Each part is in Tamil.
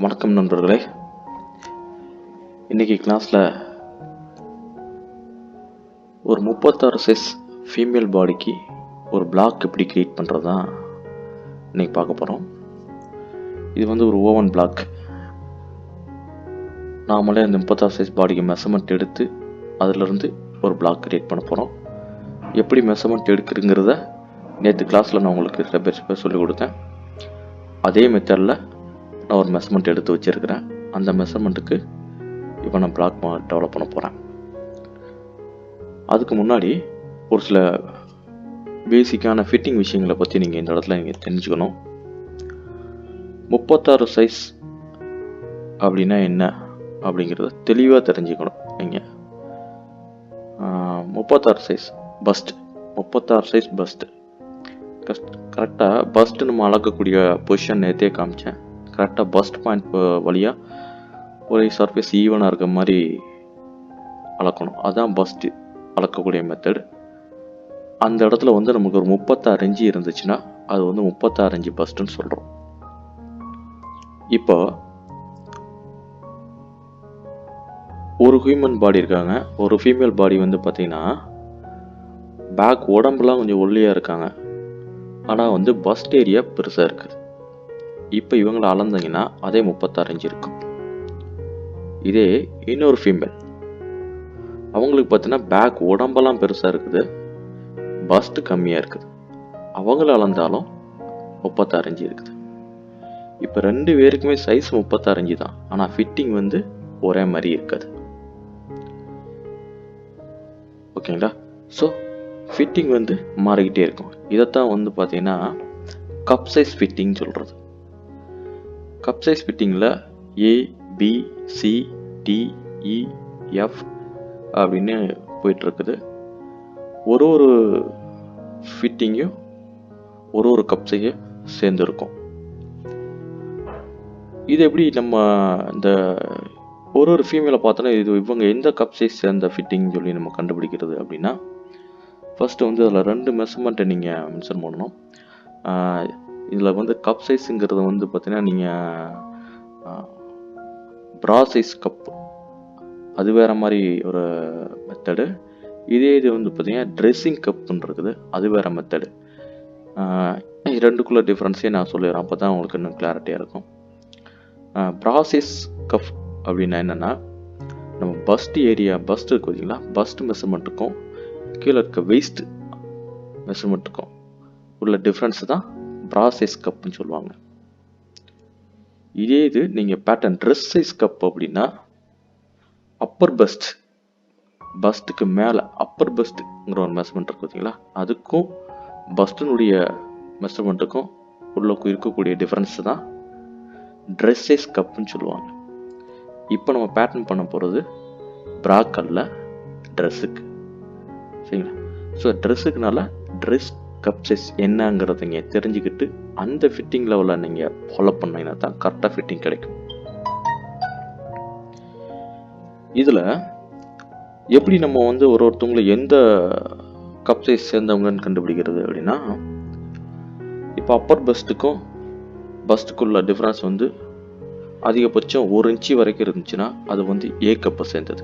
வணக்கம் நண்பர்களே. இன்றைக்கி கிளாஸில் ஒரு 36 சைஸ் ஃபீமேல் பாடிக்கு ஒரு பிளாக் எப்படி க்ரியேட் பண்ணுறது தான் இன்றைக்கி பார்க்க போகிறோம். இது ஒரு ஓவன் பிளாக். நாமளே அந்த 36 சைஸ் பாடிக்கு மெஷர்மெண்ட் எடுத்து அதிலிருந்து ஒரு பிளாக் க்ரியேட் பண்ண போகிறோம். எப்படி மெஷர்மெண்ட் எடுக்குறங்கிறத நேற்று கிளாஸில் நான் உங்களுக்கு ஸ்டெப் பை ஸ்டெப் சொல்லிக் கொடுத்தேன். அதே மெத்தடில் நான் ஒரு மெஷர்மெண்ட் எடுத்து வச்சுருக்கிறேன். அந்த மெஷர்மெண்ட்டுக்கு இப்போ நான் பிளாக் டெவலப் பண்ண போகிறேன். அதுக்கு முன்னாடி ஒரு சில பேசிக்கான ஃபிட்டிங் விஷயங்களை பற்றி நீங்கள் இந்த இடத்துல நீங்கள் தெரிஞ்சுக்கணும். 36 சைஸ் அப்படின்னா என்ன அப்படிங்கிறத தெளிவாக தெரிஞ்சுக்கணும். நீங்கள் 36 சைஸ் பஸ்ட், 36 சைஸ் பஸ்ட் கரெக்டாக பஸ்ட்டு நம்ம அளக்கக்கூடிய பொசிஷன் நேற்றே காமிச்சேன். கரெக்டாக பஸ்ட் பாயிண்ட் வழியாக ஒரே சர்ஃபேஸ் ஈவனாக இருக்க மாதிரி அளக்கணும். அதுதான் பஸ்ட்டு அளக்கக்கூடிய மெத்தட். அந்த இடத்துல நமக்கு ஒரு 36 இன்ச்சு இருந்துச்சுன்னா அது 36 இன்ச்சு பஸ்ட்டுன்னு சொல்கிறோம். இப்போ ஒரு ஹியூமன் பாடி இருக்காங்க, ஒரு ஃபீமேல் பாடி பார்த்தீங்கன்னா பேக் உடம்புலாம் கொஞ்சம் ஒல்லியாக இருக்காங்க, ஆனால் பஸ்ட் ஏரியா பெருசாக இருக்குது. இப்போ இவங்களை அளந்தீங்கன்னா அதே 36 இன்ச்சு இருக்கும். இதே இன்னொரு ஃபீமேல், அவங்களுக்கு பார்த்தீங்கன்னா பேக் உடம்பெல்லாம் பெருசாக இருக்குது, பஸ்ட் கம்மியாக இருக்குது. அவங்கள அளந்தாலும் 36 இன்ச்சு இருக்குது. இப்போ ரெண்டு பேருக்குமே சைஸ் 36 இன்ச்சு தான், ஆனால் ஃபிட்டிங் ஒரே மாதிரி இருக்காது. ஓகேங்களா? ஸோ ஃபிட்டிங் மாறிக்கிட்டே இருக்கும். இதைத்தான் பார்த்தீங்கன்னா கப் சைஸ் ஃபிட்டிங் சொல்கிறது. கப் சைஸ் ஃபிட்டிங்கில் ஏ, பி, சி, டி, இ, எஃப் அப்படின்னு போயிட்டுருக்குது. ஒரு ஃபிட்டிங்கும் ஒரு கப் சைஸை சேர்ந்துருக்கும். இது எப்படி நம்ம இந்த ஒரு ஃபீமேலை பார்த்தோன்னா இவங்க எந்த கப் சைஸ் சேர்ந்த ஃபிட்டிங் சொல்லி நம்ம கண்டுபிடிக்கிறது அப்படின்னா, ஃபஸ்ட்டு அதில் 2 மெஷர்மெண்ட்டை நீங்கள் மென்ஷன் பண்ணணும். இதில் கப் சைஸுங்கிறது பார்த்தீங்கன்னா நீங்கள் ப்ரா சைஸ் கப்பு, அது வேறு மாதிரி ஒரு மெத்தடு. இதே இது பார்த்தீங்கன்னா ட்ரெஸ்ஸிங் கப்புன்னு இருக்குது, அது வேறு மெத்தடு. ரெண்டுக்குள்ளே டிஃப்ரென்ஸே நான் சொல்லிடுறேன், அப்போ தான் உங்களுக்கு இன்னும் கிளாரிட்டியாக இருக்கும். ப்ரா சைஸ் கப் அப்படின்னா என்னென்னா, நம்ம பஸ்ட் ஏரியா, பஸ்ட் இருக்கு பார்த்தீங்களா, பஸ்ட் மெஷர்மெண்ட்டுக்கும் கீழே இருக்க வெயிஸ்ட் மெஷர்மெண்ட்டுக்கும் உள்ள டிஃப்ரென்ஸ் தான் ப்ரா சைஸ் கப்புன்னு சொல்லுவாங்க. இதே இது நீங்கள் பேட்டர்ன் ட்ரெஸ் சைஸ் கப் அப்படின்னா அப்பர் பஸ்ட், பஸ்ட்டுக்கு மேலே அப்பர் பஸ்ட்டுங்கிற ஒரு மெஷர்மெண்ட் இருக்கு பார்த்தீங்களா, அதுக்கும் பஸ்டினுடைய மெஷர்மெண்ட்டுக்கும் உள்ள இருக்கக்கூடிய டிஃப்ரென்ஸ் தான் ட்ரெஸ் சைஸ் கப்புன்னு சொல்லுவாங்க. இப்போ நம்ம பேட்டர்ன் பண்ண போகிறது ப்ராக்கல்ல ட்ரெஸ்ஸுக்கு. சரிங்களா? ஸோ ட்ரெஸ்ஸுக்குனால ட்ரெஸ் கப் சைஸ் என்னங்கிறத நீங்கள் தெரிஞ்சுக்கிட்டு அந்த ஃபிட்டிங் லெவலில் நீங்கள் ஃபாலோ பண்ணீங்கன்னா தான் கரெக்டாக ஃபிட்டிங் கிடைக்கும். இதில் எப்படி நம்ம ஒருத்தவங்களை எந்த கப் சைஸ் சேர்ந்தவங்கன்னு கண்டுபிடிக்கிறது அப்படின்னா, இப்போ அப்பர் பஸ்ட்டுக்கும் பஸ்ட்டுக்குள்ள டிஃப்ரென்ஸ் அதிகபட்சம் 1 இன்ச்சு வரைக்கும் இருந்துச்சுன்னா அது ஏ கப்பை சேர்ந்தது.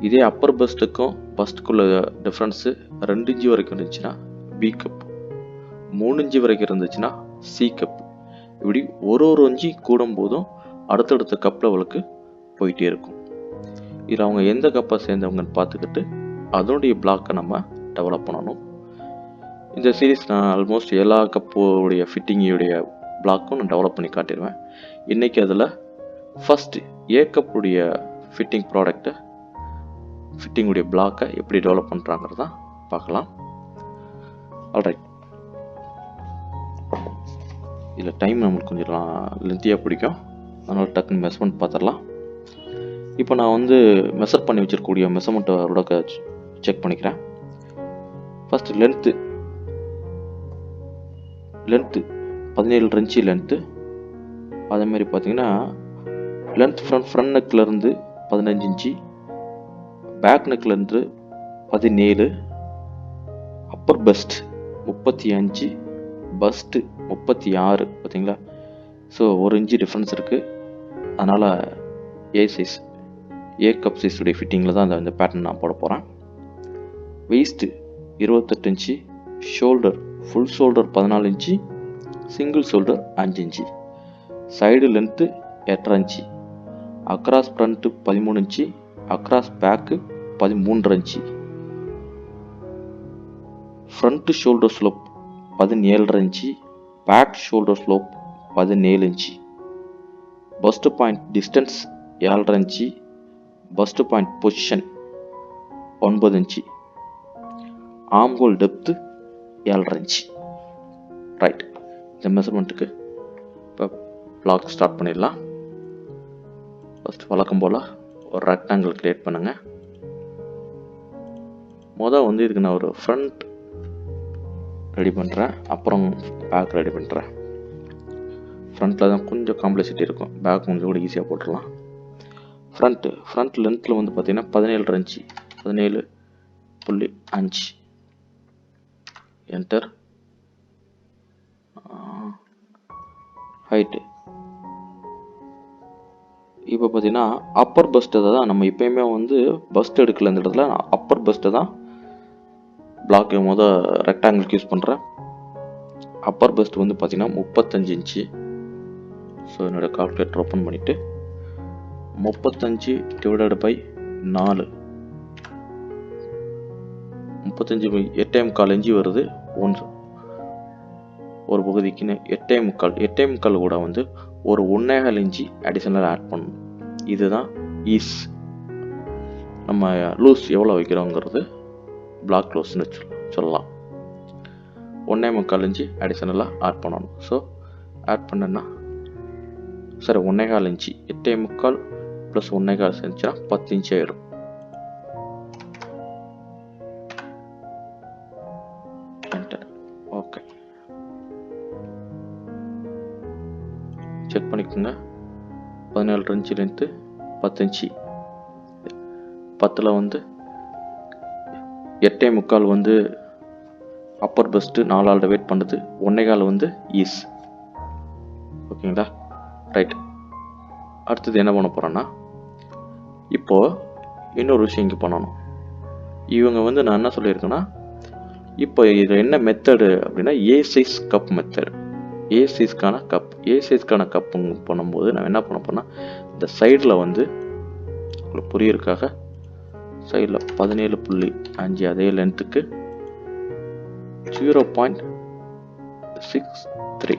இதே அப்பர் பஸ்ட்டுக்கும் பஸ்ட்டுக்குள்ள டிஃப்ரென்ஸு 2 இன்ச்சு வரைக்கும் இருந்துச்சுன்னா பி கப், 3 இன்ச்சு வரைக்கும் இருந்துச்சுன்னா சி கப். இப்படி ஒரு இன்ச்சு கூடும் போதும் அடுத்தடுத்த கப் லெவலுக்கு போயிட்டே இருக்கும். இதில் அவங்க எந்த கப்பை சேர்ந்தவங்கன்னு பார்த்துக்கிட்டு அதனுடைய பிளாக்கை நம்ம டெவலப் பண்ணணும். இந்த சீரீஸ் நான் ஆல்மோஸ்ட் எல்லா கப்போடைய ஃபிட்டிங்குடைய பிளாக்கும் நான் டெவலப் பண்ணி காட்டிடுவேன். இன்றைக்கி அதில் ஃபஸ்ட்டு ஏ கப்புடைய ஃபிட்டிங் ப்ராடக்டை, ஃபிட்டிங்குடைய பிளாக்கை எப்படி டெவலப் பண்ணுறாங்கிறது தான் பார்க்கலாம். ஆல்ரைட், இதில் டைம் நம்மளுக்கு கொஞ்சம் லென்த்தியாக பிடிக்கும், அதனால் டக்குன்னு மெஷர்மெண்ட் பார்த்துடலாம். இப்போ நான் மெஷர் பண்ணி வச்சிருக்கக்கூடிய மெஷர்மெண்ட்டோட செக் பண்ணிக்கிறேன். First length 17 inch length. அதேமாதிரி பார்த்தீங்கன்னா லென்த் ஃப்ரண்ட் நெக்லேருந்து 15 இன்ச்சு, பேக் நெக்லேருந்து 17, அப்பர் பஸ்ட் 35, பஸ்ட்டு 36. பார்த்தீங்களா? ஸோ 1 இன்ச்சு டிஃப்ரென்ஸ் இருக்குது. அதனால் ஏ கப் சைஸுடைய ஃபிட்டிங்கில் தான் இந்த பேட்டர்ன் நான் போட போகிறேன். Waist 28 inch, shoulder full shoulder 14 inch, single shoulder 5 inch, side length 8.5 inch, across front 13 inch, across back 13.5 inch, front shoulder slope 17.5 inch, back shoulder slope 17 inch, bust point distance 7.5 inch, bust point position 9 inch, arm hole depth 7.5 inch. Right, இந்த மெஷர்மெண்ட்டுக்கு இப்போ பிளாக் ஸ்டார்ட் பண்ணிடலாம். ஃபஸ்ட் வழக்கம் போல் ஒரு ரெக்டாங்கிள் கிரியேட் பண்ணுங்கள். மொதல் இதுக்கு நான் ஒரு ஃப்ரண்ட் ரெடி பண்ணுறேன், அப்புறம் பேக் ரெடி பண்ணுறேன். ஃப்ரண்ட்டில் தான் கொஞ்சம் காம்ப்ளெக்சிட்டி இருக்கும், பேக் கொஞ்சம் கூட ஈஸியாக போட்டுடலாம். ஃப்ரண்ட் லென்த்தில் பார்த்தீங்கன்னா 17.5 இன்ச்சு, 17.5. என்டர். ஹைட்டு இப்போ பார்த்தீங்கன்னா அப்பர் பஸ்ட்டை தான் நம்ம எப்பயுமே பஸ்ட் எடுக்கல. இந்த இடத்துல நான் அப்பர் பஸ்ட்டை தான் பிளாக் ரெக்டாங்கிளுக்கு யூஸ் பண்ணுறேன். அப்பர் பஸ்ட் பார்த்தீங்கன்னா 35 இன்ச்சு. ஸோ என்னோடய கால்குலேட்டர் ஓப்பன் பண்ணிவிட்டு 35 டிவைடட் பை 4, 35 8.25 இன்ச்சு வருது. ஒரு பகுதிக்குன்னு 8.25 கூட ஒரு 1.25 இன்ச்சு அடிஷனலாக ஆட் பண்ணணும். இதுதான் ஈஸ். நம்ம லூஸ் எவ்வளோ வைக்கிறோங்கிறது பிளாக் லூஸ்ன்னு சொல்லலாம். 1.25 இன்ச்சு அடிஷனலாக ஆட் பண்ணணும். ஸோ ஆட் பண்ணேன்னா சரி 1.25 இன்ச்சு, 8.25 ப்ளஸ் 1.25 இருந்துச்சுன்னா 10 இன்ச்சு ஆயிடும். ஓகே, செக் பண்ணிக்கோங்க. 17 இன்ச்சு லென்த்து, 10 இன்ச்சு. 10ல் 8.25 அப்பர் பெஸ்ட்டு 4 டிவைட் பண்ணுறது, 1.25 ஈஸ். ஓகேங்களா? ரைட். அடுத்தது என்ன பண்ண போகிறேன்னா, இப்போது இன்னொரு விஷயம் இங்கே பண்ணணும். இவங்க நான் என்ன சொல்லியிருக்கேன்னா, இப்போ இது என்ன மெத்தடு அப்படின்னா ஏ சைஸ் கப் மெத்தடு. ஏ சைஸ்க்கான கப் பண்ணும்போது நான் என்ன பண்ண போனால் இந்த சைடில் உங்களுக்கு புரியறதுக்காக சைடில் 17.5 அதே லென்த்துக்கு 0.63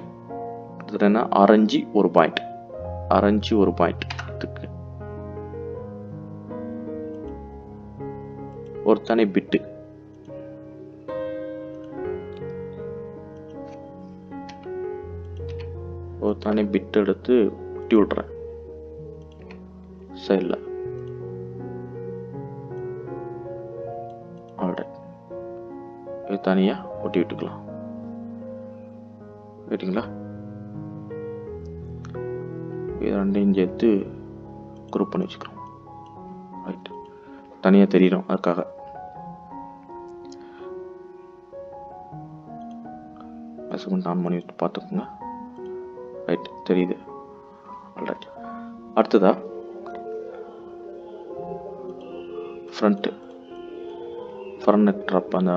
என்ன அரைஞ்சி ஒரு பாயிண்ட் இதுக்கு ஒரு தனி பிட்டு எடுத்து ஒட்டி விட்றேன் சைடில். இது தனியாக ஒட்டி விட்டுக்கலாம். கேட்டிங்களா? இது ரெண்டையும் சேர்த்து குரூப் பண்ணி வச்சுக்கிறோம். ரைட், தனியாக தெரியும் அதுக்காக. மெஷர்மெண்ட் ஆன் பண்ணி விட்டு பார்த்துக்கோங்க. ரைட், தெரியுது. ஆல்ரைட், அடுத்ததா ஃப்ரண்ட் நெக் ட்ராப் அந்த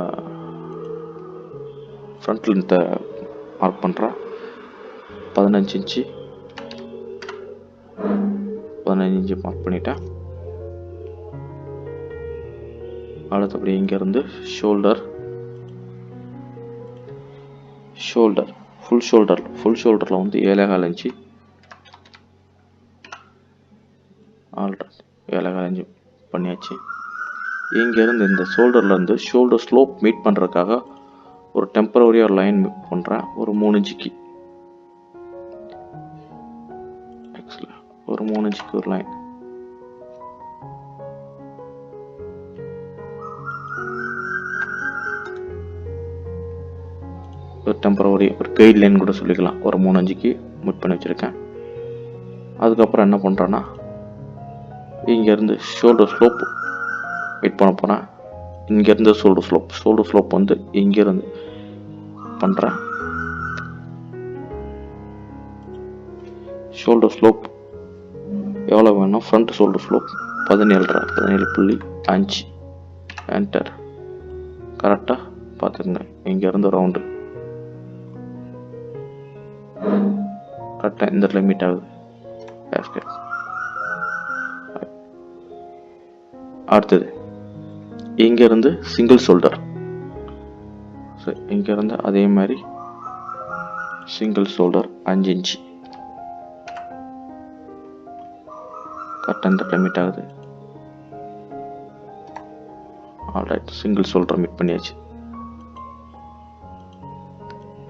ஃப்ரண்ட் லென்த்தை மார்க் பண்ணுறேன். 15 இன்ச்சு மார்க் பண்ணிட்டேன். அடுத்தபடி இங்கேருந்து ஷோல்டர் ஃபுல் ஷோல்டரில் 7.25 இன்ச்சு. ஆல்ரைட், 7.25 இன்ச்சு பண்ணியாச்சு. இங்கேருந்து இந்த ஷோல்டர் ஸ்லோப் மீட் பண்ணுறதுக்காக ஒரு டெம்பரவரியாக லைன் பண்ணுறேன். ஒரு 3 இன்ச்சுக்கு ஒரு லைன். ஒரு டெம்பரவரி ஒரு கைட் லைன் கூட சொல்லிக்கலாம். ஒரு 3 இன்ச்சுக்கு மீட் பண்ணி வச்சுருக்கேன். அதுக்கப்புறம் என்ன பண்ணுறேன்னா, இங்கேருந்து ஷோல்டர் ஸ்லோப் மீட் பண்ண போகிறேன். இங்கேருந்து ஷோல்டர் ஸ்லோப் இங்கேருந்து பண்ணுறேன். ஷோல்டர் ஸ்லோப் எவ்வளோ வேணும்? Front shoulder slope 17.5 enter. கரெக்டாக பார்த்துக்குங்க. இங்கேருந்து ரவுண்டு கரெக்டாக இந்த இடத்துல மீட் ஆகுது. அடுத்தது இங்கேருந்து சிங்கிள் ஷோல்டர். ஸோ இங்கேருந்து அதே மாதிரி சிங்கிள் ஷோல்டர் 5 இன்ச்சு கரெக்டாக இந்த இடத்துல மீட் ஆகுது. ஆல்ரைட், சிங்கிள் ஷோல்டர் மீட் பண்ணியாச்சு.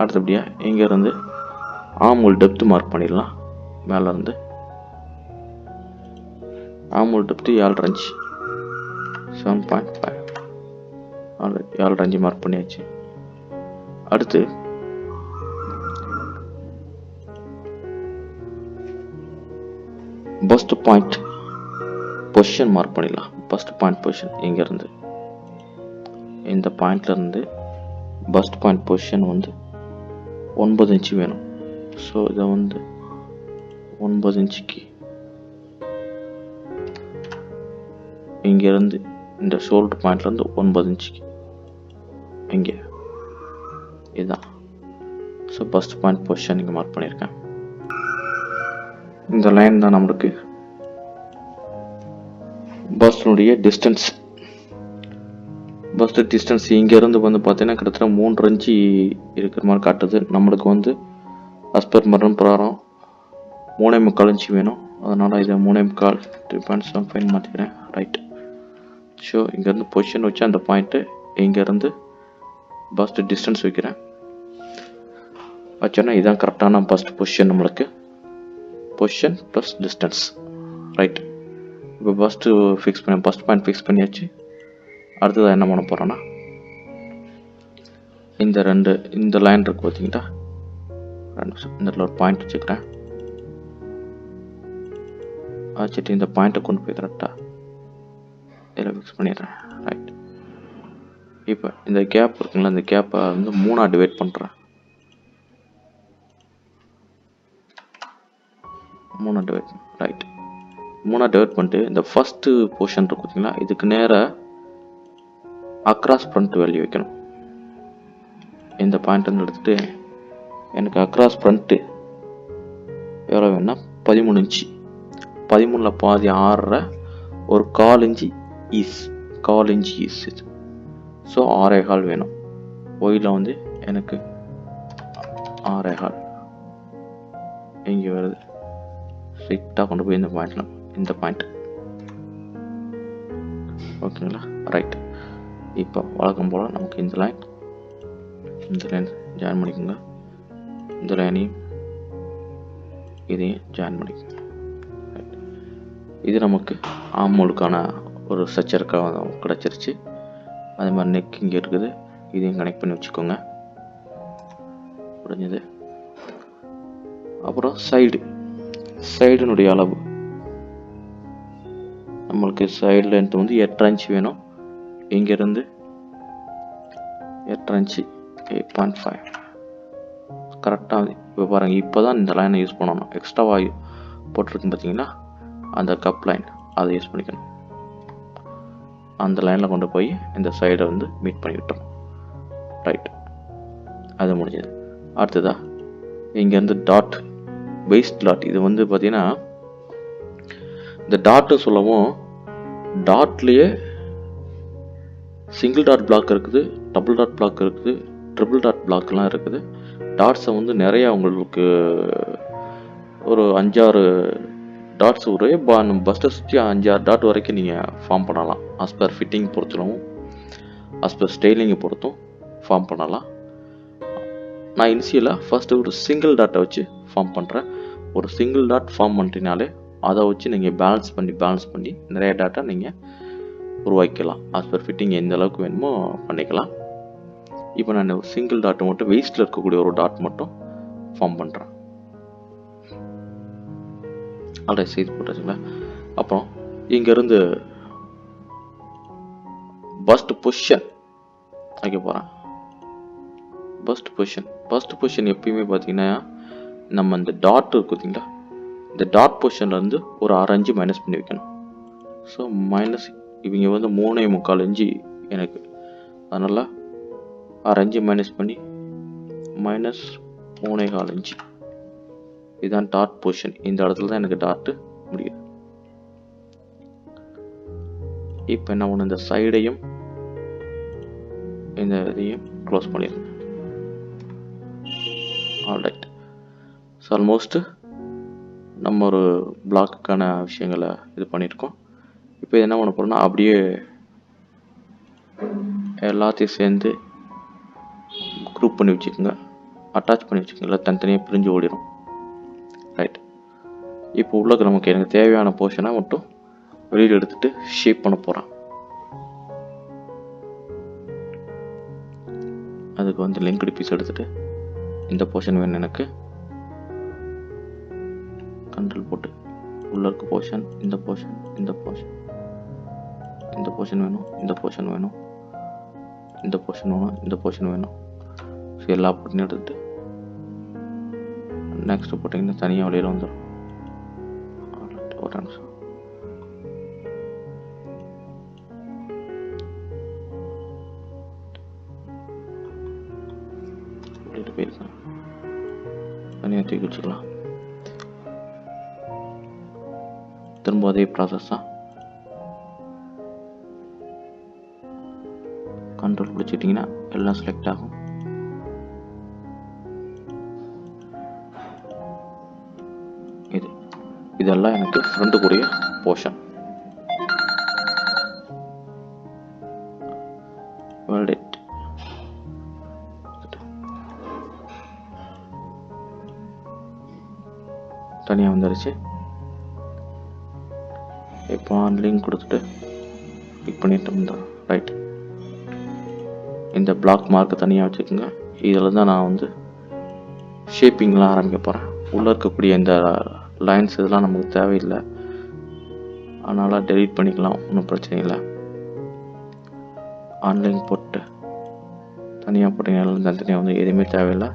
அடுத்தபடியாக இங்கேருந்து ஆர்ம்ஹோல் டெப்த் மார்க் பண்ணிடலாம். மேலேருந்து armhole depth 7.5 inch 7.5. Alright, 7.5 inch mark பண்ணியாச்சு. அடுத்து பஸ்ட் பாயிண்ட் பொசிஷன் மார்க் பண்ணிடலாம். பஸ்ட் பாயிண்ட் பொசிஷன் இங்கேருந்து இந்த பாயிண்ட்லேருந்து பஸ்ட் பாயிண்ட் பொசிஷன் வந்து 9 இன்ச்சு வேணும். ஸோ இதை வந்து 9 இன்ச்சுக்கு இங்கேருந்து இந்த ஷோல்டர் பாயிண்ட்லேருந்து 9 இன்ச்சுக்கு இங்கே இதுதான். ஸோ பஸ்ட் பாயிண்ட் பொசிஷன் இங்கே மார்க் பண்ணியிருக்கேன். இந்த லைன் தான் நம்மளுக்கு பஸ்னுடைய டிஸ்டன்ஸ். பஸ்ட் டிஸ்டன்ஸ் இங்கேருந்து வந்து பார்த்தீங்கன்னா கிட்டத்தட்ட 3 இன்ச்சு இருக்கிற மாதிரி காட்டுது. நம்மளுக்கு வந்து அஸ்பர் மரம் பிரகாரம் 3.25 இன்ச்சு வேணும். அதனால் இதை 3.25 3.75 மாற்றிக்கிறேன். ரைட். ஸோ இங்கேருந்து பொசிஷன் வச்சு அந்த பாயிண்ட்டு இங்கேருந்து பஸ்ட் டிஸ்டன்ஸ் வைக்கிறேன். வச்சோன்னா இதுதான் கரெக்டான பஸ்ட் பொசிஷன். நம்மளுக்கு பொசிஷன் ப்ளஸ் டிஸ்டன்ஸ். ரைட். இப்போ பஸ்ட்டு ஃபிக்ஸ் பண்ணி பஸ்ட் பாயிண்ட் ஃபிக்ஸ் பண்ணியாச்சு. அடுத்ததாக என்ன பண்ண போகிறோன்னா இந்த லைன் இருக்கு பார்த்தீங்களா, இந்த இடத்துல ஒரு பாயிண்ட் வச்சுக்கிறேன். வச்சுட்டு இந்த பாயிண்ட்டை கொண்டு போய் கரெக்டாக இதில் ஃபிக்ஸ் பண்ணிடுறேன். ரைட். இப்போ இந்த கேப் இருக்குங்களா, இந்த கேப்பை வந்து 3ஆக டிவைட் பண்ணுறேன். 3ஆக டிவைட். ரைட். 3ஆக டிவைட் பண்ணிட்டு இந்த ஃபஸ்ட்டு போர்ஷன் இருக்கு பார்த்தீங்களா, இதுக்கு நேராக அக்ராஸ் ஃப்ரண்ட் வேல்யூ வைக்கணும். இந்த பாயிண்ட் வந்து எடுத்துகிட்டு எனக்கு அக்ராஸ் ஃப்ரண்ட்டு எவ்வளோ வேணும்னா 13 இன்ச்சு. 13ல் பாதி 6.5 ஒரு 1/4 இன்ச்சு ஈஸ் 1/4 இன்ச்சு ஈஸ் இது. ஸோ 6.25 வேணும். ஒயில் வந்து எனக்கு 6.25 இங்கே வருது. ஸ்ட்ரைட்டாக கொண்டு போய் இந்த பாயிண்ட் ஓகேங்களா. ரைட். இப்போ வழக்கம் போல் நமக்கு இந்த லைன் ஜாயின் பண்ணிக்கோங்க. இந்த லைனையும் இதையும் ஜாயின் பண்ணிக்கோங்க. இது நமக்கு ஆர்ம்ஹோலுக்கான ஒரு ஸ்ட்ரக்சருக்காக கிடச்சிருச்சு. அதே மாதிரி நெக் இங்கே இருக்குது, இதையும் கனெக்ட் பண்ணி வச்சுக்கோங்க. முடிஞ்சது. அப்புறம் சைடுனுடைய அளவு நம்மளுக்கு சைடு லென்த் வந்து 8.5 இன்ச் வேணும். இங்கேருந்து 8.5 இன்ச்சு 8.5 கரெக்டாக. இப்போ பாருங்கள், இப்போ தான் இந்த லைனை யூஸ் பண்ணணும். எக்ஸ்ட்ராவாக போட்டிருக்குன்னு பார்த்தீங்கன்னா அந்த கப் லைன், அதை யூஸ் பண்ணிக்கணும். அந்த லைனில் கொண்டு போய் இந்த சைடை வந்து மீட் பண்ணி விட்டோம். ரைட். அது முடிஞ்சது. அடுத்ததா இங்கேருந்து டாட், வெயிஸ்ட் டாட். இது வந்து பார்த்தீங்கன்னா இந்த டாட்டு சொல்லவும் டாட்லேயே சிங்கிள் டாட் பிளாக் இருக்குது, டபுள் டாட் பிளாக் இருக்குது, ட்ரிபிள் டாட் பிளாக்லாம் இருக்குது. டாட்ஸை வந்து நிறையா உங்களுக்கு ஒரு 5-6 டாட்ஸ் ஒரே பஸ்ட்டை சுற்றி 5-6 டாட் வரைக்கும் நீங்கள் ஃபார்ம் பண்ணலாம். ஆஸ்பர் ஃபிட்டிங் பொறுத்தும் ஆஸ்பர் ஸ்டைலிங்கை பொறுத்தும் ஃபார்ம் பண்ணலாம். நான் இனிஷியலாக ஃபஸ்ட்டு ஒரு சிங்கிள் டாட்டை வச்சு ஃபார்ம் பண்ணுறேன். ஒரு சிங்கிள் டாட் ஃபார்ம் பண்ணிட்டீங்கனாலே அதை வச்சு நீங்கள் பேலன்ஸ் பண்ணி நிறைய டாட்டா நீங்கள் உருவாக்கிக்கலாம். ஆஸ்பர் ஃபிட்டிங் எந்த அளவுக்கு வேணுமோ பண்ணிக்கலாம். இப்போ நான் ஒரு சிங்கிள் டாட்டை மட்டும் வெயிஸ்டில் இருக்கக்கூடிய ஒரு டாட் மட்டும் ஃபார்ம் பண்ணுறேன். ஆல்ரெடி செய்து போட்டாச்சுங்களா. அப்புறம் இங்கேருந்து பஸ்ட் பொசிஷன் வைக்க போகிறேன். பஸ்ட் பொசிஷன் எப்பயுமே பார்த்தீங்கன்னா நம்ம இந்த டாட் இருக்கு பார்த்தீங்களா, இந்த டாட் பொசிஷன்லேருந்து ஒரு 6 இன்ச்சு மைனஸ் பண்ணி வைக்கணும். ஸோ மைனஸ் இவங்க வந்து 3.25 இன்ச்சு எனக்கு, அதனால் 6 இன்ச்சு மைனஸ் பண்ணி மைனஸ் 3.25 இன்ச்சு. இதுதான் டாட் பொசிஷன். இந்த இடத்துல தான் எனக்கு டாட்டு முடியுது. இப்போ என்ன பண்ணணும், இந்த சைடையும் இந்த இதையும் க்ளோஸ் பண்ணிடுங்க. ஆல்ரைட். ஸோ ஆல்மோஸ்ட் நம்ம ஒரு பிளாக்குக்கான விஷயங்களை இது பண்ணியிருக்கோம். இப்போ என்ன பண்ண போகிறோம்னா, அப்படியே எல்லாத்தையும் சேர்ந்து குரூப் பண்ணி வச்சுக்கோங்க, அட்டாச் பண்ணி வச்சுக்கோங்க, இல்லை தனித்தனியாக பிரிஞ்சு ஓடிடும். ரைட். இப்போ உள்ளக்கு நமக்கு எனக்கு தேவையான போர்ஷனை மட்டும் வெளியில் எடுத்துகிட்டு ஷேப் பண்ண போகிறேன். அதுக்கு வந்து லிங்க்டு பீஸ் எடுத்துகிட்டு இந்த போர்ஷன் வேணும் எனக்கு, கண்ட்ரோல் போட்டு உள்ள இருக்க போர்ஷன், இந்த போர்ஷன், இந்த போர்ஷன், இந்த போர்ஷன் வேணும், இந்த போர்ஷன் வேணும், இந்த போர்ஷன் வேணும், இந்த போர்ஷன் வேணும். ஸோ எல்லா போர்ஷனையும் எடுத்துகிட்டு நெக்ஸ்ட் போட்டிங்கன்னா தனியாக வெளியில் வந்துடும். ஒரு நிமிஷம். வெளியில் போயிருக்கேன், தனியாக தூக்கி வச்சுக்கலாம். திரும்ப அதே ப்ராசஸ் தான். கண்ட்ரோல் பிடிச்சிட்டிங்கன்னா எல்லாம் செலக்ட் ஆகும். இதெல்லாம் எனக்கு ஃப்ரண்ட்டுக்குரிய போர்ஷன். தனியாக வந்துருச்சு. இப்போ லிங்க் கொடுத்துட்டு கிளிக் பண்ணிட்டு ரைட். இந்த பிளாக் மார்க்கை தனியாக வச்சுக்கோங்க. இதில் தான் நான் வந்து ஷேப்பிங்லாம் ஆரம்பிக்க போகிறேன். உள்ளே இருக்கக்கூடிய இந்த லைன்ஸ் இதெல்லாம் நமக்கு தேவையில்லை, அதனால் டெலீட் பண்ணிக்கலாம், ஒன்றும் பிரச்சனை இல்லை. ஆன்லைன் போட்டு தனியாக போட்டிங்கன்னா தனித்தனியாக வந்து எதுவுமே தேவையில்லை.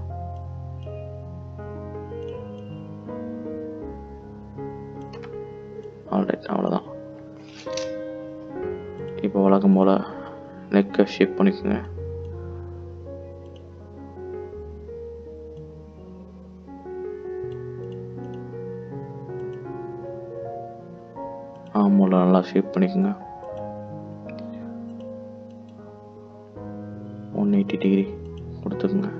ஆல்ரைட், அவ்வளோதான். இப்போ வழக்கம் போல் நெக்கை ஷேப் பண்ணிக்கோங்க. ஆமாம், நல்லா ஷேப் பண்ணிக்கோங்க. 180 டிகிரி கொடுத்துக்குங்க.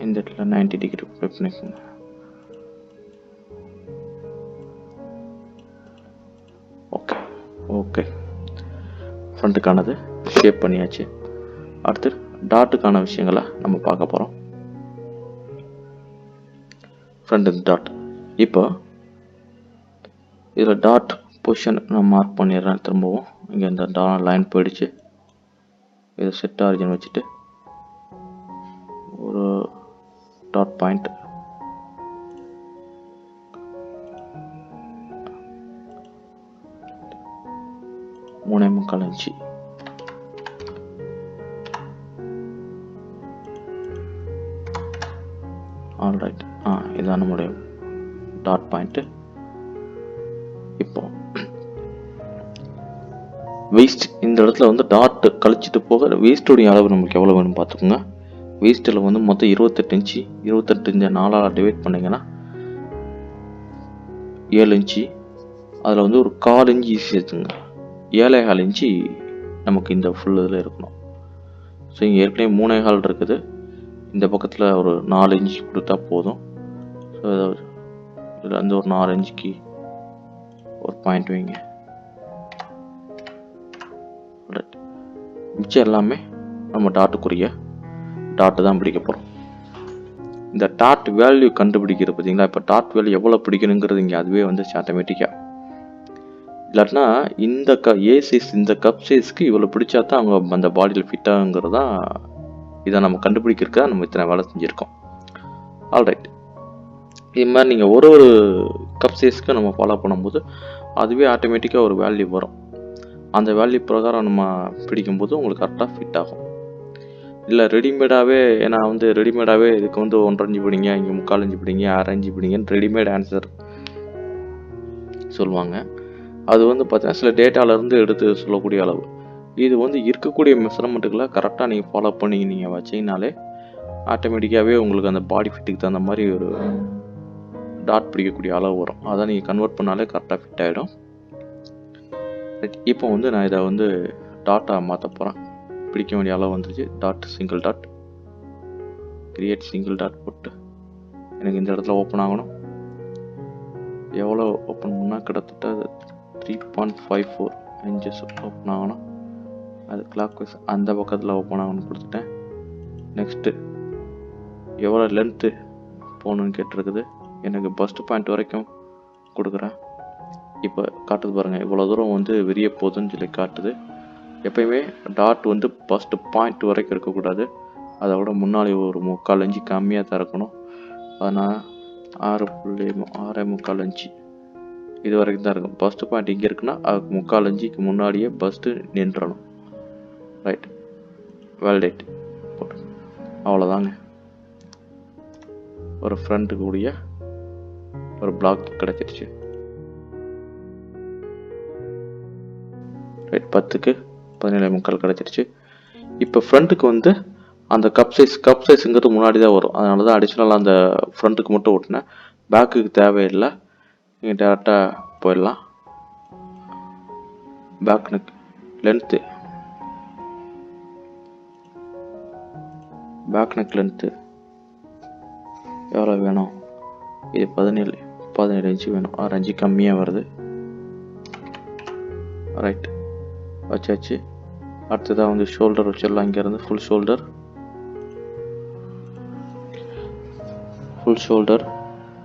இந்த இடத்துல 90 டிகிரி ஃபிளிப் பண்ணிக்கோங்க. ஓகே ஓகே, ஃப்ரண்ட்டுக்கானது ஷேப் பண்ணியாச்சு. அடுத்து டாட்டுக்கான விஷயங்களை நம்ம பார்க்க போகிறோம். Front dot. இப்போ இதில் டாட் பொசிஷன் நான் மார்க் பண்ணிடுறேன். திரும்பவும் இங்கே இந்த லைன் போயிடுச்சு. இதை செட் ஆரிஜின் வச்சுட்டு ஒரு டாட் பாயிண்ட் மூணே முக்கால் இன்ச்சு. ஆல்ரைட். இதான் நம்முடைய டாட் பாயிண்ட்டு. இப்போ வேஸ்ட் இந்த இடத்துல வந்து டாட் கழிச்சிட்டு போக வேஸ்ட்டுடைய அளவு நமக்கு எவ்வளோ வேணும் பார்த்துக்கோங்க. வேஸ்ட்டில் வந்து மொத்தம் 28 இன்ச்சு. 28 இன்ச்சை 4ஆல் டிவைட் பண்ணிங்கன்னா 7 இன்ச்சு. அதில் வந்து ஒரு 1/4 இன்ச்சு சேர்த்துங்க. 7.25 இன்ச்சு நமக்கு இந்த ஃபுல் இதில் இருக்கணும். ஸோ இங்கே ஏற்கனவே 3.25 இருக்குது. இந்த பக்கத்தில் ஒரு 4 இன்ச்சு கொடுத்தா போதும். ஸோ இதில் வந்து ஒரு 4 இன்ச்சுக்கு ஒரு பாயிண்ட் வைங்க. மிச்சம் எல்லாமே நம்ம டாட்டுக்குரிய டாட்டு தான் பிடிக்க போகிறோம். இந்த டாட் வேல்யூ கண்டுபிடிக்கிறது பார்த்தீங்களா? இப்போ டாட் வேல்யூ எவ்வளோ பிடிக்கணுங்கிறது இங்கே அதுவே வந்து ஆட்டோமேட்டிக்காக இல்லாட்டினா இந்த ஏ சைஸ் இந்த கப் சைஸ்க்கு இவ்வளோ பிடிச்சா தான் அவங்க அந்த பாடியில் ஃபிட் ஆகுங்கிறது தான் இதை நம்ம கண்டுபிடிக்கிறதுக்காக நம்ம இத்தனை வேலை செஞ்சுருக்கோம். ஆல்ரைட், இது மாதிரி நீங்கள் ஒரு கப் சைஸ்க்கு நம்ம ஃபாலோ பண்ணும்போது அதுவே ஆட்டோமேட்டிக்காக ஒரு வேல்யூ வரும். அந்த வேல்யூ பிரகாரம் நம்ம பிடிக்கும்போது உங்களுக்கு கரெக்டாக ஃபிட் ஆகும். இல்லை ரெடிமேடாகவே, ஏன்னா ரெடிமேடாகவே இதுக்கு 1.5 இன்ச்சு பிடிங்க, இங்கே 3/4 இன்ச்சு பிடிங்க, 1/2 இன்ச்சு பிடிங்கன்னு ரெடிமேட் ஆன்சர் சொல்லுவாங்க. அது பார்த்தீங்கன்னா சில டேட்டாலேருந்து எடுத்து சொல்லக்கூடிய அளவு. இது இருக்கக்கூடிய மெஷர்மெண்ட்டுகளை கரெக்டாக நீங்கள் ஃபாலோ பண்ணி நீங்கள் வச்சிங்கனாலே ஆட்டோமேட்டிக்காகவே உங்களுக்கு அந்த பாடி ஃபிட்டுக்கு தகுந்த மாதிரி ஒரு டாட் பிடிக்கக்கூடிய அளவு வரும். அதை நீங்கள் கன்வெர்ட் பண்ணாலே கரெக்டாக ஃபிட் ஆகிடும். இப்போ நான் இதை டாட்டாக மாற்ற போகிறேன். பிடிக்க வேண்டிய அளவு வந்துச்சு. Dot, single dot, create single dot போட்டு எனக்கு இந்த இடத்துல ஓப்பன் ஆகணும். எவ்வளோ ஓப்பன் பண்ணால் கிட்டத்தட்ட 3.54 இன்ச்சஸ் ஓப்பன் ஆகணும். அது கிளாக் வைஸ் அந்த பக்கத்தில் ஓப்பன் ஆகணும் கொடுத்துட்டேன். நெக்ஸ்ட்டு எவ்வளோ லென்த்து போகணுன்னு கேட்டிருக்குது. எனக்கு பஸ்ட் பாயிண்ட் வரைக்கும் கொடுக்குறேன். இப்போ காட்டுது பாருங்கள், இவ்வளோ தூரம் விரிய போகுதுன்னு சொல்லி காட்டுது. எப்பயுமே டாட் பஸ்ட் பாயிண்ட் வரைக்கும் இருக்கக்கூடாது. அதை விட முன்னாடி ஒரு 3/4 இன்ச்சு கம்மியாக தான் இருக்கணும். அதனால் 6.4 இன்ச்சு இது வரைக்கும் தான் இருக்கும். பஸ்ட் பாயிண்ட் இங்கே இருக்குன்னா அதுக்கு 3/4 இன்ச்சுக்கு முன்னாடியே பஸ்ட்டு நின்றணும். ரைட், வேலிடேட் போட்டு அவ்வளோதாங்க. ஒரு ஃப்ரண்ட்டு கூடிய ஒரு பிளாக் கிடச்சிருச்சு. ரைட், 10க்கு 17.25 கிடச்சிருச்சு. இப்போ ஃப்ரண்ட்டுக்கு அந்த கப் சைஸுங்கிறது முன்னாடி தான் வரும். அதனால தான் அடிஷ்னலாக அந்த ஃப்ரண்ட்டுக்கு மட்டும் ஓட்டினேன். பேக்குக்கு தேவையில்லை. நீங்கள் டேரெக்டாக போயிடலாம். Back neck length, back neck length எவ்வளோ வேணும்? இது 17 இன்ச்சு வேணும். 6 இன்ச்சு கம்மியாக வருது. ரைட், வச்சாச்சு. அடுத்ததாக ஷோல்டர் வச்சிடலாம். இங்கேருந்து ஃபுல் ஷோல்டர்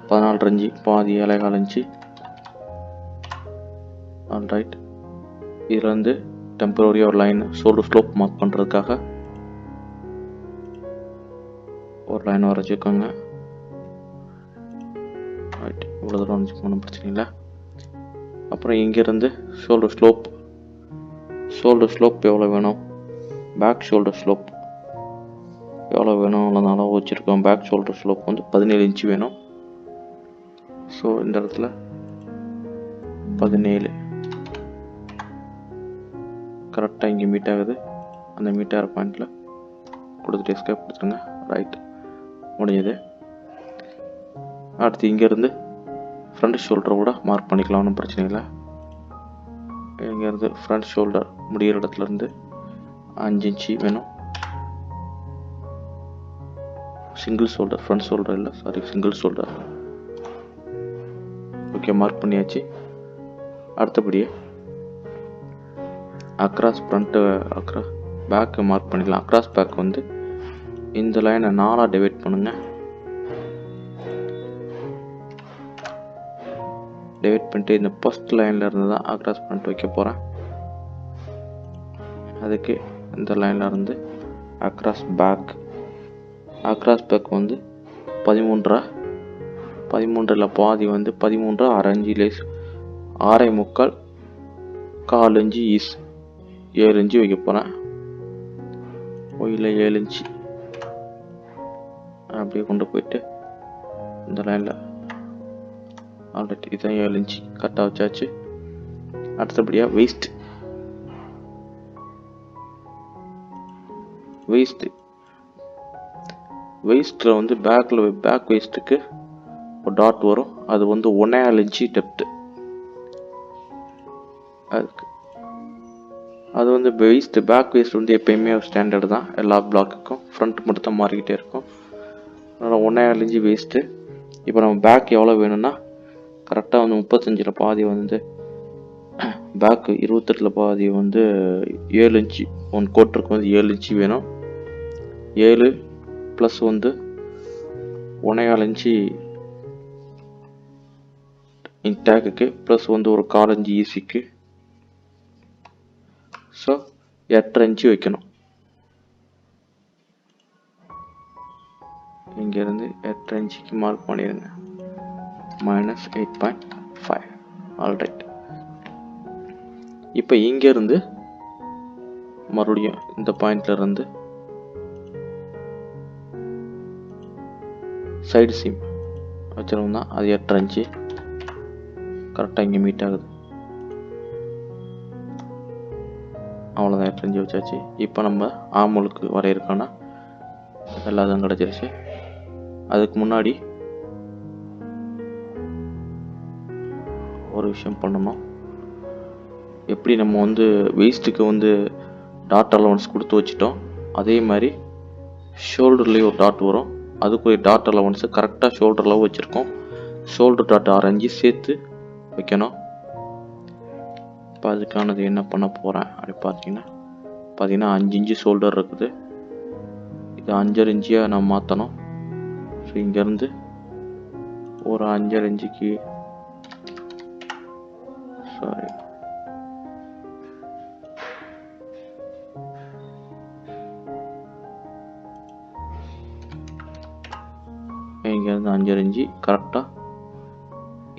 14 இன்ச்சு, பாதி 7.25 இன்ச்சு. ஆல்ரைட், இதுலேருந்து டெம்பரரியாக ஒரு லைன் ஷோல்டர் ஸ்லோப் மார்க் பண்ணுறதுக்காக ஒரு லைன் வரைச்சிக்கோங்க. ரைட், இவ்வளோ தூரம் வந்துச்சு, ஒன்றும் பிரச்சனை இல்லை. அப்புறம் இங்கேருந்து ஷோல்டர் ஸ்லோப் எவ்வளோ வேணும்? பேக் ஷோல்டர் ஸ்லோப் எவ்வளோ வேணும்? அவ்வளோதான் வச்சுருக்கோம். பேக் ஷோல்டர் ஸ்லோப் 17 இன்ச்சு வேணும். ஸோ இந்த இடத்துல 17 கரெக்டாக இங்கே மீட் ஆகுது. அந்த மீட் ஆகிற பாயிண்டில் கொடுத்துட்டு எஸ்கேப் கொடுத்துருங்க. ரைட், முடிஞ்சது. அடுத்து இங்கேருந்து ஃப்ரண்ட் ஷோல்டரை கூட மார்க் பண்ணிக்கலாம், ஒன்றும் பிரச்சனை இல்லை. இங்கேருந்து ஃப்ரண்ட் ஷோல்டர் முடிகிற இடத்துலேருந்து 5 இன்ச்சு வேணும். சிங்கிள் ஷோல்டர், ஃப்ரண்ட் ஷோல்டர் இல்லை, sorry, single shoulder. Okay, mark பண்ணியாச்சு. அடுத்தபடியே அக்ராஸ் பேக்கு மார்க் பண்ணிடலாம். அக்ராஸ் பேக் இந்த லைனை 4 டிவைட் பண்ணுங்க. டிவைட் பண்ணிட்டு இந்த ஃபர்ஸ்ட் லைனில் இருந்து தான் அக்ராஸ் பண்ணிட்டு வைக்க போகிறேன். அதுக்கு இந்த லைனில் இருந்து அக்ராஸ் பேக் 13 பாதி 13 1/2 inch less, 6.25 1/4 inch ease, 7 inch வைக்க போகிறேன். ஒயில் 7 இன்ச்சு அப்படியே கொண்டு போயிட்டு இந்த லைனில் ஆல்ரெடி இதான் 7 இன்ச்சு கரெக்டாக வச்சாச்சு. அடுத்தபடியாக வெயிஸ்ட்டில் பேக் வெயிஸ்ட்டுக்கு ஒரு டாட் வரும். அது 1.25 இன்ச்சு டெப்த்து. அது பேக் வெயிஸ்ட் எப்பயுமே ஸ்டாண்டர்டு தான் எல்லா பிளாக்குக்கும். ஃப்ரண்ட் மட்டும் தான் மாறிக்கிட்டே இருக்கும். அதனால் 1.25 இன்ச்சு வெயிஸ்ட்டு. இப்போ நம்ம பேக் எவ்வளோ வேணும்னா கரெக்டாக 35 பாதி பேக்கு 28 பாதி 7 இன்ச்சு ஒன் கோட்டருக்கு 7 இன்ச்சு வேணும். 7 ப்ளஸ் 1.25 இன்ச்சு டேக்குக்கு ப்ளஸ் ஒரு 1/4 இன்ச்சு ஈசிக்கு ஸோ 8.5 இன்ச்சு வைக்கணும். இங்கேருந்து 8.5 இன்ச்சுக்கு மார்க் பண்ணிடுங்க. -8.5. ஆல்ரைட். இப்போ இங்கேருந்து மறுபடியும் இந்த பாயிண்ட்ல இருந்து சைடு சீம் வச்சிருந்தோம்னா அது 8.5 இன்ச்சு கரெக்டாக இங்கே மீட் ஆகுது. அவ்வளோதான், 8.5 இன்ச்சு வச்சாச்சு. இப்போ நம்ம ஆமூலுக்கு வரையிருக்கான எல்லாத்தையும் கிடச்சிருச்சு. அதுக்கு முன்னாடி ஒரு விஷயம் பண்ணணும். எப்படி நம்ம வந்து வெயிஸ்ட்டுக்கு வந்து டாட் அலவன்ஸ் கொடுத்து வச்சிட்டோம், அதே மாதிரி ஷோல்டர்லேயும் ஒரு டாட் வரும். அதுக்குரிய டாட் அலவன்ஸை கரெக்டாக ஷோல்டர் அளவு வச்சுருக்கோம். ஷோல்டர் டாட் 6 இன்ச்சு சேர்த்து வைக்கணும். இப்போ அதுக்கானது என்ன பண்ண போகிறேன் அப்படி பார்த்தீங்கன்னா 5 இன்ச்சு ஷோல்டர் இருக்குது. இது 5.5 இன்ச்சியாக நான் மாற்றணும். ஸோ இங்கேருந்து ஒரு 5.5 இன்ச்சுக்கு இங்கேருந்து 5.5 இன்ச்சு கரெக்டாக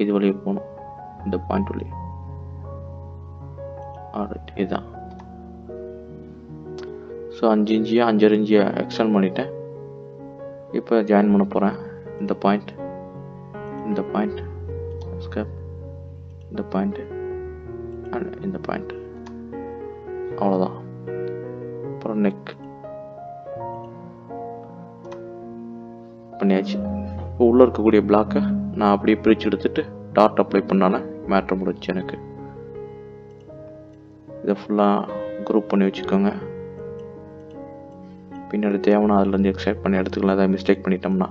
இது வழியே போகணும், இந்த பாயிண்ட் வழியே. ஆல்ரைட், இதுதான். ஸோ 5 இன்ச்சியை 5.5 இன்ச்சியை எக்ஸ்டெண்ட் பண்ணிட்டேன். இப்போ ஜாயின் பண்ண போகிறேன். இந்த பாயிண்ட், இந்த பாயிண்ட், ஸ்கேப், இந்த பாயிண்ட் அண்ட் இந்த பாயிண்ட். அவ்வளோதான். அப்புறம் நெக் பண்ணியாச்சு. இப்போ உள்ளே இருக்கக்கூடிய பிளாக்கை நான் அப்படியே பிரித்து எடுத்துட்டு டாட் அப்ளை பண்ணால மேட்ரு முடிச்சு. எனக்கு இதை ஃபுல்லாக குரூப் பண்ணி வச்சுக்கோங்க. பின்னாடி தேவைன்னா அதுலேருந்து எக்ஸ்ட்ராக்ட் பண்ணி எடுத்துக்கலாம், ஏதாவது மிஸ்டேக் பண்ணிட்டோம்னா.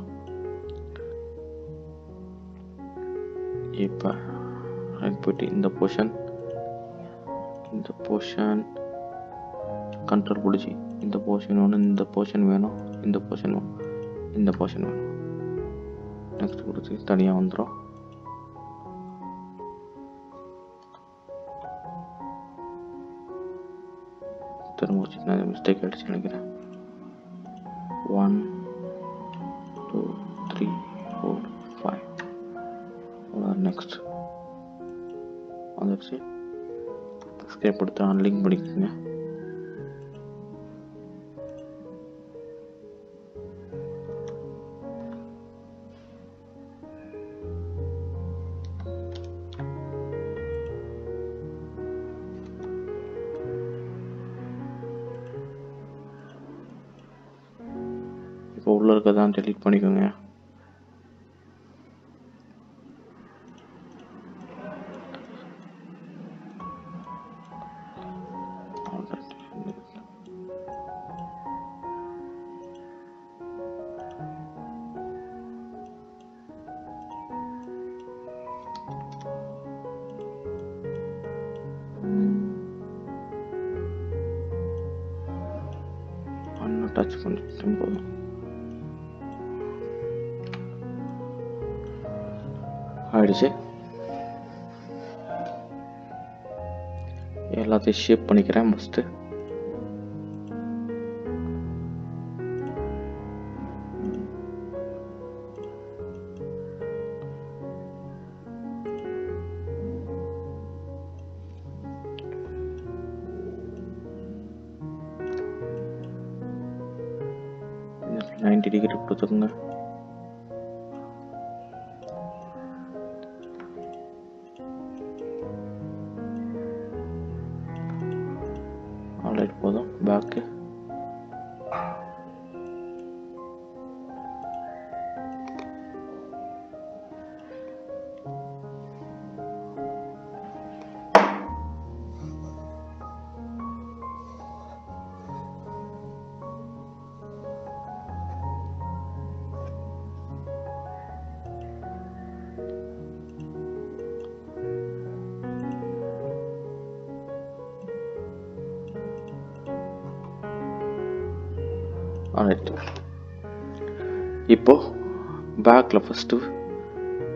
இப்போ போயிட்டு இந்த போர்ஷன் கண்ட்ரோல் பிடிச்சி இந்த போர்ஷன் ஒன்று, இந்த போர்ஷன் வேணும், இந்த போர்ஷன் வேணும், இந்த போர்ஷன் வேணும். நெக்ஸ்ட் கொடுத்து தனியாக வந்துடும். திரும்ப சின்ன மிஸ்டேக் ஆகிடுச்சு நினைக்கிறேன். 1 2 3 4 5. நெக்ஸ்ட் வந்துடுச்சு. ஸ்கேப் எடுத்து அன்லிங்க் பண்ணிக்கோங்க. இப்போ உள்ள இருக்கதான் டெலீட் பண்ணிக்கோங்க. டச் பண்ணிட்டு போதும். ஆயிடுச்சு. எல்லாத்தையும் ஷேப் பண்ணிக்கிறேன். ஃபஸ்ட்டு டிகிரி கொடுத்துக்கோங்க. ஆல்ரைட், போதும். பேக்கு இப்போ பேக்கில் ஃபஸ்ட்டு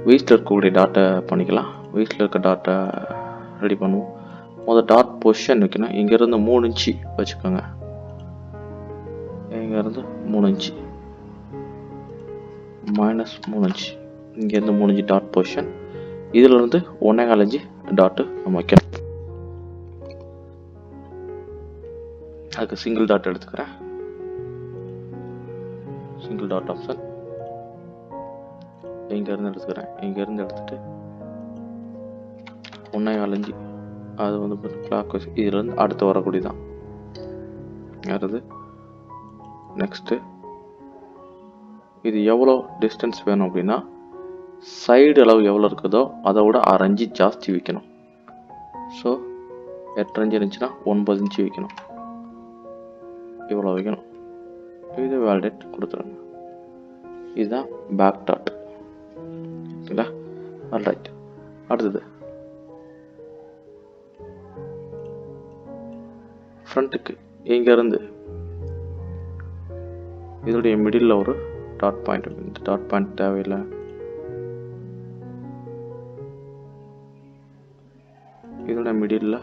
வெயிஸ்டில் இருக்கக்கூடிய டாட்டை பண்ணிக்கலாம். வெயிஸ்டில் இருக்க டாட்டை ரெடி பண்ணுவோம். முதல் டாட் பொசிஷன் வைக்கணும். இங்கேருந்து 3 இன்ச்சு வச்சுக்கோங்க. இங்கேருந்து 3 இன்ச்சு மைனஸ் 3 இன்ச்சு, இங்கேருந்து 3 இன்ச்சு டாட் பொசிஷன். இதிலிருந்து 1.25 இன்ச்சு டாட்டு நம்ம வைக்கணும். அதுக்கு சிங்கிள் டாட் எடுத்துக்கிறேன். சிங்கிள் டாட் ஆப்ஷன் இங்கேருந்து எடுத்துக்கிறேன். இங்கேருந்து எடுத்துகிட்டு 1.25 இன்ச்சு அது வந்து கிளாக் வைஸ் இதுலேருந்து அடுத்து வரக்கூடியதான் வருது. நெக்ஸ்ட்டு இது எவ்வளோ டிஸ்டன்ஸ் வேணும் அப்படின்னா, சைடு அளவு எவ்வளோ இருக்குதோ அதை விட 6 இன்ச்சு ஜாஸ்தி வைக்கணும். ஸோ 8 இன்ச்சு இருந்துச்சுன்னா 9 இன்ச்சு வைக்கணும். இவ்வளோ வைக்கணும். இது வேலிடேட் கொடுத்துருங்க. இதுதான் பேக் டாட். ஓகேங்களா? ஆல்ரைட். அடுத்தது ஃப்ரண்ட்டுக்கு இங்கேருந்து இதோடைய மிடில் ஒரு டாட் பாயிண்ட். இந்த டாட் பாயிண்ட் தேவையில்லை. இதோட மிடில்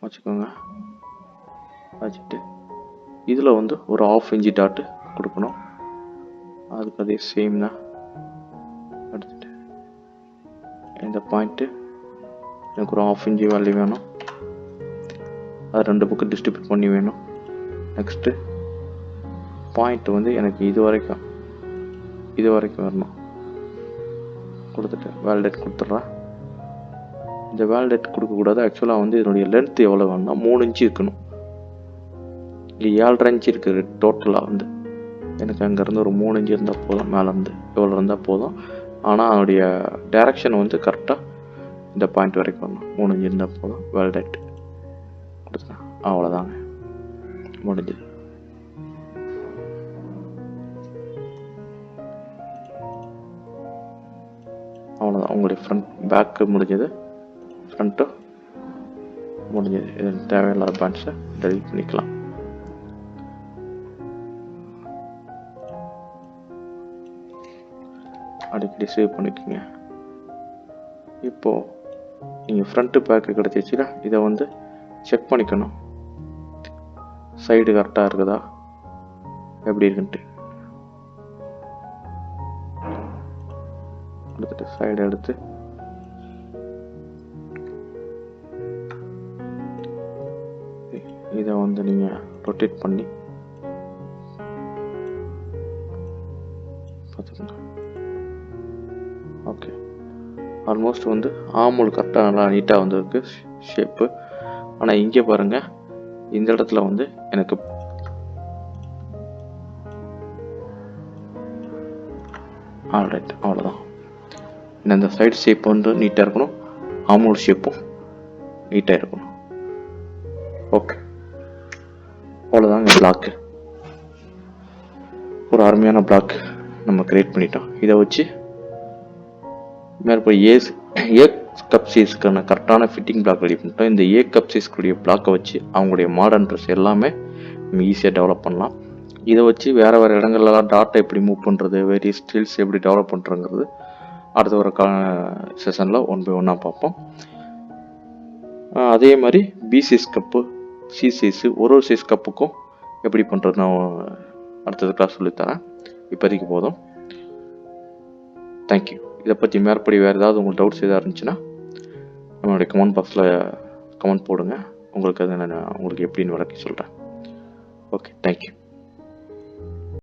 வச்சுக்கோங்க. வச்சுட்டு இதில் வந்து ஒரு 1/2 இன்ச்சு டாட்டு கொடுக்கணும். அதுக்கு அதே சேம் தான் எடுத்துட்டு இந்த பாயிண்ட்டு எனக்கு ஒரு 1/2 இன்ச்சு வேல்யூ வேணும். அது 2 பக்கம் டிஸ்ட்ரிபியூட் பண்ணி வேணும். நெக்ஸ்ட்டு பாயிண்ட் வந்து எனக்கு இது வரைக்கும் வரணும். கொடுத்துட்டு வேலிடேட் கொடுத்துட்றேன். இந்த வேலிடேட் கொடுக்கக்கூடாது. ஆக்சுவலாக வந்து இதனுடைய லென்த் எவ்வளோ வேணும்னா 3 இன்ச்சு இருக்கணும். இங்கே 7.5 இன்ச்சு இருக்குது டோட்டலாக வந்து. எனக்கு அங்கேருந்து ஒரு 3 இன்ச்சு இருந்தால் போதும். மேலேருந்து எவ்வளோ இருந்தால் போதும். ஆனால் அதனுடைய டைரக்ஷன் வந்து கரெக்டாக இந்த பாயிண்ட் வரைக்கும் வரணும். 3 இன்ச்சு இருந்தால் போதும். வேலிடேட் கொடுத்துட்டேன். அவ்வளோதாங்க, முடிஞ்சது. அவ்வளோதான், உங்களுடைய ஃப்ரண்ட் பேக்கு முடிஞ்சது, ஃப்ரண்ட்டும் முடிஞ்சது. இது தேவையில்லாத பாயிண்ட்ஸை டெலிட் பண்ணிக்கலாம். அடிக்கடி சேவ் பண்ணிக்கோங்க. இப்போது நீங்கள் ஃப்ரண்ட்டு பேக்கு கிடச்சிச்சுன்னா இதை வந்து செக் பண்ணிக்கணும். சைடு கரெக்டாக இருக்குதா, எப்படி இருக்குன்ட்டு எடுத்துட்டு சைடு எடுத்து இதை வந்து நீங்கள் ரொட்டேட் பண்ணி பார்த்துக்கோங்க. ஓகே, ஆல்மோஸ்ட் வந்து ஆமூல் கரெக்டாக நல்லா நீட்டாக வந்துருக்கு ஷேப்பு. ஆனால் இங்கே பாருங்கள், இந்த இடத்துல வந்து எனக்கு ஆல்ரைட், அவ்வளோதான். இந்த சைடு ஷேப் வந்து நீட்டாக இருக்கணும், ஆமூல் ஷேப்பும் நீட்டாக இருக்கணும். ஓகே, அவ்வளோதாங்க பிளாக்கு. ஒரு அருமையான பிளாக் நம்ம கிரியேட் பண்ணிட்டோம். இதை வச்சு மேற்போய் ஏ கப் சைஸ்க்கான கரெக்டான ஃபிட்டிங் பிளாக் ரெடி பண்ணிட்டோம். இந்த ஏ கப் சைஸ்க்குரிய பிளாக்கை வச்சு அவங்களுடைய மாடர்ன் ட்ரெஸ் எல்லாமே நம்ம ஈஸியாக டெவலப் பண்ணலாம். இதை வச்சு வேறு வேறு இடங்கள்லாம் டாட்டை எப்படி மூவ் பண்ணுறது, வேரியஸ் ஸ்கில்ஸ் எப்படி டெவலப் பண்ணுறங்கிறது அடுத்த ஒரு செஷனில் 1 by 1 பார்ப்போம். அதே மாதிரி B size cup, C size, ஒரு சைஸ் கப்புக்கும் எப்படி பண்ணுறது நான் அடுத்தது கிளாஸ் சொல்லித்தரேன். இப்போதைக்கு போதும். தேங்க்யூ. இதை பற்றி மேற்படி வேறு ஏதாவது உங்களுக்கு டவுட்ஸ் எதாவது இருந்துச்சுன்னா நம்மளுடைய கமெண்ட் பாக்ஸில் கமெண்ட் போடுங்க. உங்களுக்கு அதை நான் உங்களுக்கு எப்படின்னு விளக்கி சொல்கிறேன். Okay, thank you.